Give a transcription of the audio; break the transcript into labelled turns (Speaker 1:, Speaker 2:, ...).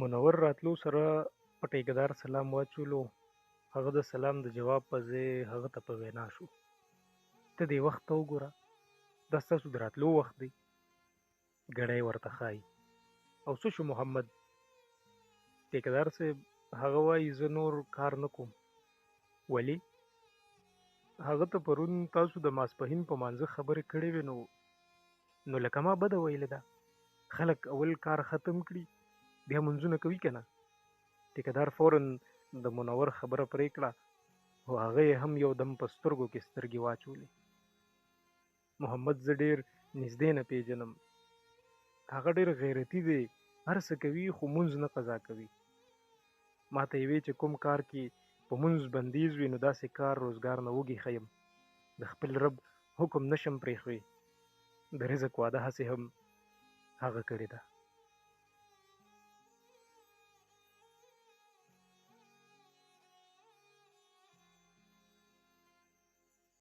Speaker 1: منور راتلو سره په ټیکهدار سلام واچولو. هغه د سلام د جواب په ځای هغه ته په وینا شو. ته دې وخت ته وګوره، دا ستاسو د راتلو وخت دی. ګړی ورته ښایي. او څه شو محمد؟ ټیکهدار صاحب هغه وایي زه نور کار نه کوم. ولې؟ هغه ته پرون تاسو د ماسپښین په مانځه خبرې کړې وې، نو لکه ما بده ویلې ده. خلک اول کار ختم کړي بیا منځونه کوي که نه. ټیکهدار فوراً د منور خبره پرې کړه او هغه یې هم یو دم په سترګو کې سترګې واچولې. محمد زه ډېر نږدې نه پیژنم. هغه ډېر غیرتي دی، هر څه کوي خو مونځ نه قضا کوي. ما ته یې وی چې کوم کار کې په مونځ بندیز وي نو داسې کار روزګار نه وږي ښیم. د خپل رب حکم نشم پرېښوی. د رزق وعده هسې هم هغه کړې ده.